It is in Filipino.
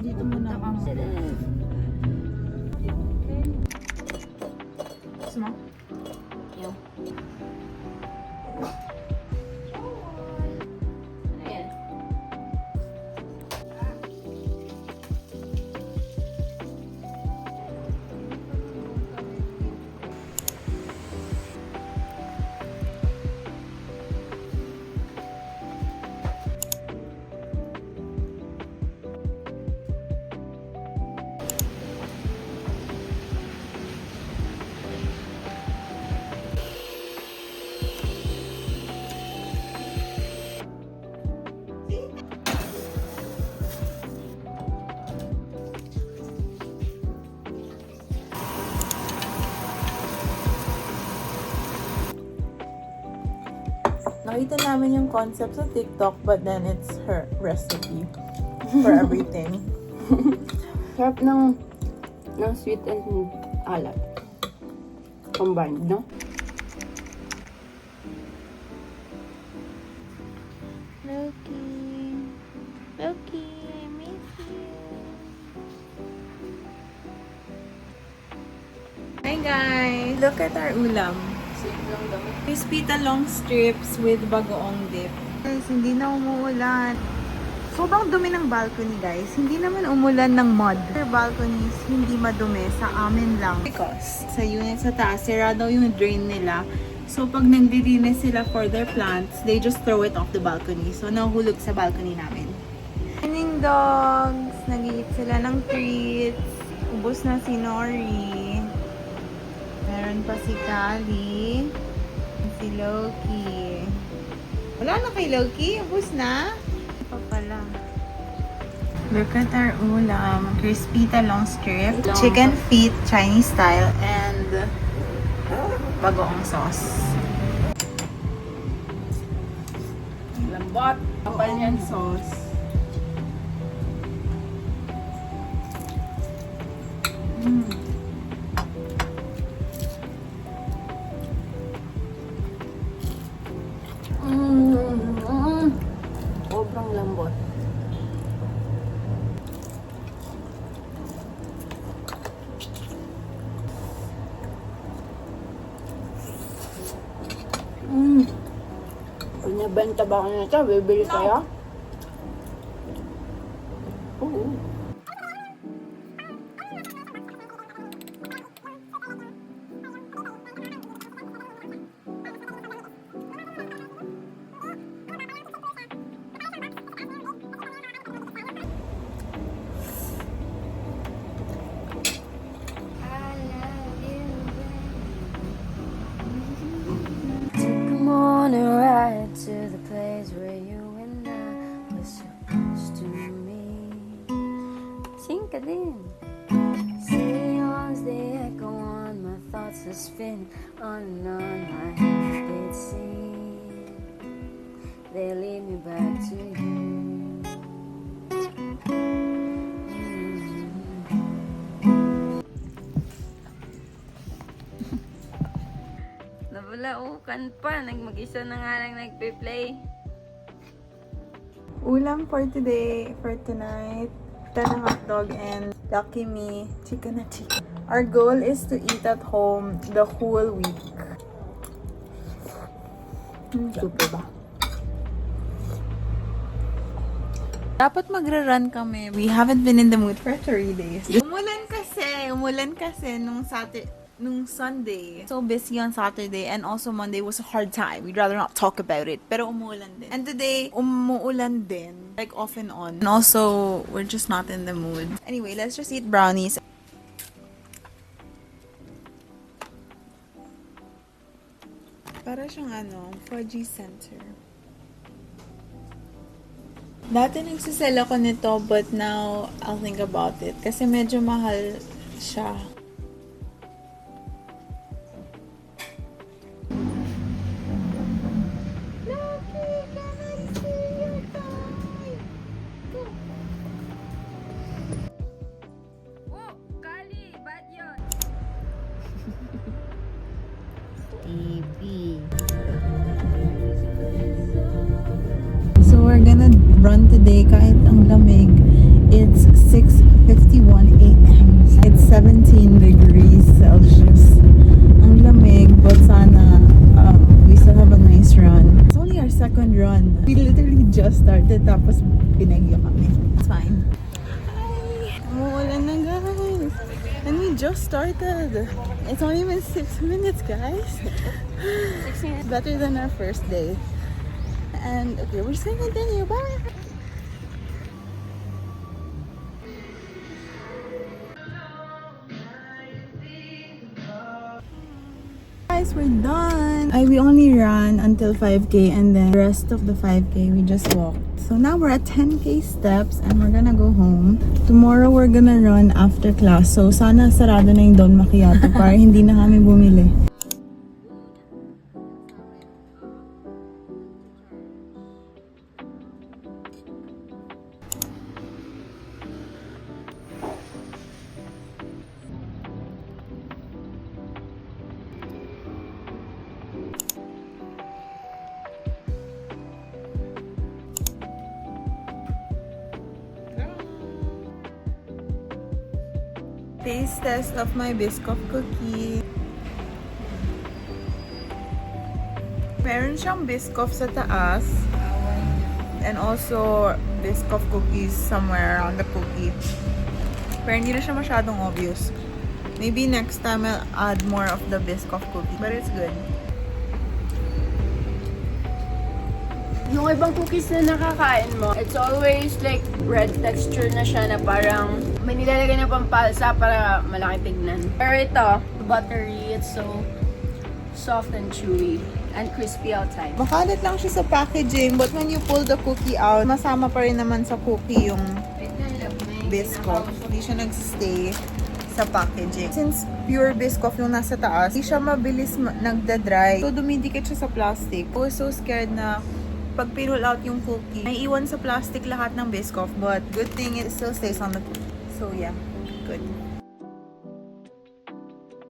Dito muna ako. Gusto mo? Yung. Ano yan? Nakita namin yung concept sa TikTok, but then it's her recipe for everything. Sarap ng sweet and alat. Combined, no? Loki, Loki, I miss you. Hi guys! Look at our ulam. Crispy talong strips with bagoong dip. Guys, hindi na umuulan. Sobrang dumi ng balcony, guys. Hindi naman umulan ng mud. Our balconies, hindi madumi. Sa amin lang. Because sa unit sa taas, sira daw yung drain nila. So, pag nagdilinis sila for their plants, they just throw it off the balcony. So, nahulog sa balcony namin. Morning dogs! Nag-eat sila ng treats. Ubus na si Nori. Meron pa si Kali. Si Loki. Wala na kay Loki? Ubus na? Pa pala. Look at our ulam. Crispy talong strip. Chicken feet, Chinese style. And bagoong sauce. Lambot. Kapal yan sauce. Sobrang lambot. Kung nabenta ba kayo nito, bibili kayo? Oo. Morning ride to the place where you and I were supposed to meet. Sing ka din. Songs they echo on my thoughts are spinning on and on. My hands did sing. They lead me back to you. Nabulaukan pa. Mag-isa na nga lang nagpe-play. Ulam for today, for tonight, tana hotdog and Lucky Me, chicken na chicken. Our goal is to eat at home the whole week. Super ba? Dapat magra-run kami. We haven't been in the mood for 3 days. Umulan kasi nung Sunday. So busy on Saturday and also Monday was a hard time. We'd rather not talk about it. Pero umuulan din. And today, umuulan din. Like off and on. And also, we're just not in the mood. Anyway, let's just eat brownies. Para siyang fudgy center. Dati nagsisell ako nito but now I'll think about it. Kasi medyo mahal siya. Lucky, can I see your toy? we're gonna run today kahit ang lamig. It's 6:51 a.m. It's 17 degrees Celsius. Ang lamig, but sana we still have a nice run. It's only our second run. We literally just started tapos pinagyo kami. It's fine. Hi! Umuulan na guys. And we just started. It's only been 6 minutes guys. 6 minutes. Better than our first day. And okay, we're just gonna continue. Bye! Guys, we're done. We only ran until 5K and then the rest of the 5K we just walked. So now we're at 10K steps and we're gonna go home. Tomorrow we're gonna run after class. So sana sarado na yung Don Macchiato para hindi na kami bumili. Taste test of my Biscoff cookie. Meron siyang Biscoff sa taas. And also Biscoff cookies somewhere around the cookie. Pero hindi na siya masyadong obvious. Maybe next time I'll add more of the Biscoff cookie. But it's good. Yung ibang cookies na nakakain mo, it's always like bread texture na siya na parang may nilalagay na pampalsa para malaki tignan. Pero ito, buttery, it's so soft and chewy and crispy outside. Makalat lang siya sa packaging, but when you pull the cookie out, masama pa rin naman sa cookie yung Biscoff. Hindi siya nagstay sa packaging. Since pure Biscoff yung nasa taas, hindi siya mabilis nagda-dry. So, dumidikit siya sa plastic. I was so scared na pag pinull out yung cookie, may iwan sa plastic lahat ng Biscoff, but good thing it still stays on the cookie. So, yeah. Good.